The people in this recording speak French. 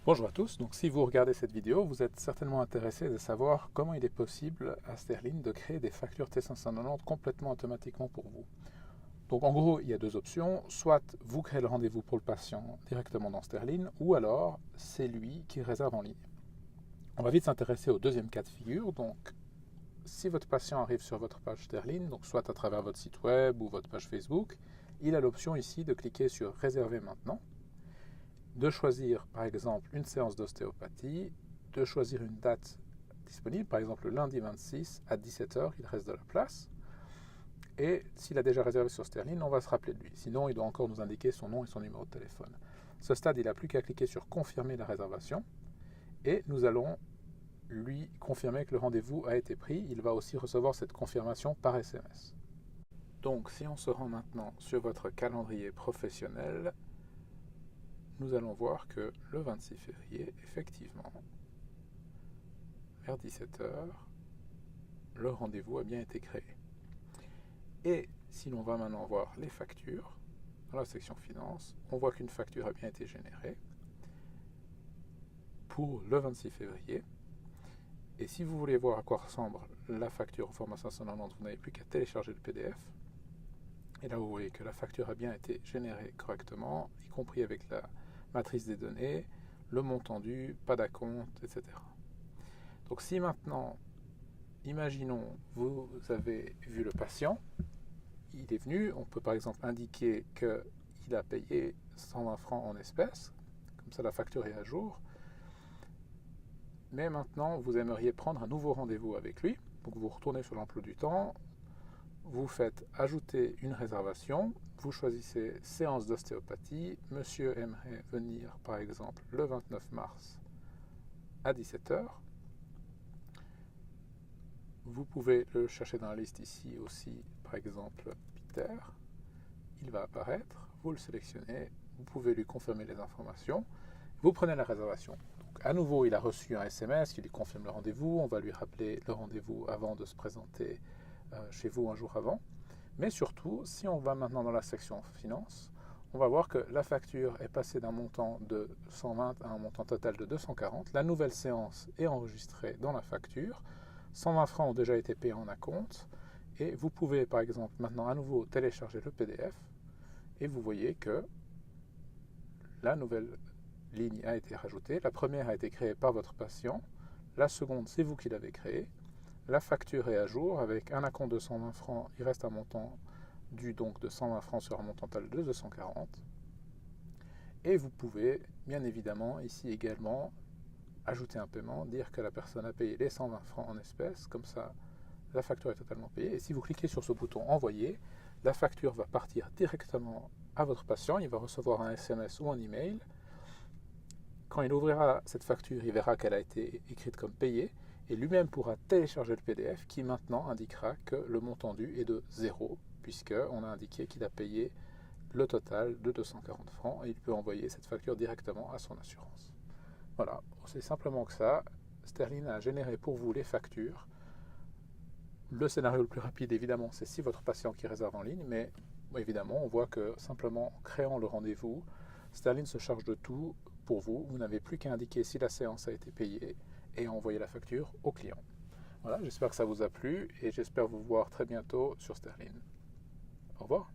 Bonjour à tous, donc si vous regardez cette vidéo, vous êtes certainement intéressé de savoir comment il est possible à Sterling de créer des factures T590 complètement automatiquement pour vous. Donc en gros, il y a deux options, soit vous créez le rendez-vous pour le patient directement dans Sterling, ou alors c'est lui qui réserve en ligne. On va vite s'intéresser au deuxième cas de figure, donc si votre patient arrive sur votre page Sterling, donc soit à travers votre site web ou votre page Facebook, il a l'option ici de cliquer sur Réserver maintenant, de choisir par exemple une séance d'ostéopathie, de choisir une date disponible, par exemple le lundi 26 à 17h, il reste de la place. Et s'il a déjà réservé sur Sterling, on va se rappeler de lui. Sinon, il doit encore nous indiquer son nom et son numéro de téléphone. À ce stade, il n'a plus qu'à cliquer sur Confirmer la réservation et nous allons lui confirmer que le rendez-vous a été pris. Il va aussi recevoir cette confirmation par SMS. Donc, si on se rend maintenant sur votre calendrier professionnel, nous allons voir que le 26 février, effectivement, vers 17h, le rendez-vous a bien été créé. Et si l'on va maintenant voir les factures, dans la section finance, on voit qu'une facture a bien été générée pour le 26 février. Et si vous voulez voir à quoi ressemble la facture au format 590, vous n'avez plus qu'à télécharger le PDF. Et là, vous voyez que la facture a bien été générée correctement, y compris avec la matrice des données, le montant dû, pas d'acompte, etc. Donc si maintenant, imaginons, vous avez vu le patient, il est venu, on peut par exemple indiquer qu'il a payé 120 francs en espèces, comme ça la facture est à jour, mais maintenant vous aimeriez prendre un nouveau rendez-vous avec lui, donc vous retournez sur l'emploi du temps, vous faites ajouter une réservation, vous choisissez séance d'ostéopathie, monsieur aimerait venir par exemple le 29 mars à 17h. Vous pouvez le chercher dans la liste ici aussi, par exemple Peter. Il va apparaître, vous le sélectionnez, vous pouvez lui confirmer les informations, vous prenez la réservation. Donc à nouveau, il a reçu un SMS qui lui confirme le rendez-vous, on va lui rappeler le rendez-vous avant de se présenter chez vous un jour avant. Mais surtout, si on va maintenant dans la section finance, on va voir que la facture est passée d'un montant de 120 à un montant total de 240. La nouvelle séance est enregistrée dans la facture. 120 francs ont déjà été payés en acompte. Et vous pouvez par exemple maintenant à nouveau télécharger le PDF. Et vous voyez que la nouvelle ligne a été rajoutée. La première a été créée par votre patient. La seconde, c'est vous qui l'avez créée. La facture est à jour avec un acompte de 120 francs. Il reste un montant dû donc de 120 francs sur un montant total de 240. Et vous pouvez bien évidemment ici également ajouter un paiement, dire que la personne a payé les 120 francs en espèces. Comme ça, la facture est totalement payée. Et si vous cliquez sur ce bouton Envoyer, la facture va partir directement à votre patient. Il va recevoir un SMS ou un email. Quand il ouvrira cette facture, il verra qu'elle a été écrite comme payée et lui-même pourra télécharger le PDF qui maintenant indiquera que le montant dû est de 0 puisqu'on a indiqué qu'il a payé le total de 240 francs et il peut envoyer cette facture directement à son assurance. Voilà, c'est simplement que ça. Sterling a généré pour vous les factures. Le scénario le plus rapide, évidemment, c'est si votre patient qui réserve en ligne, mais évidemment, on voit que simplement en créant le rendez-vous, Sterling se charge de tout pour vous. Vous n'avez plus qu'à indiquer si la séance a été payée et envoyer la facture au client. Voilà, j'espère que ça vous a plu et j'espère vous voir très bientôt sur Sterling. Au revoir.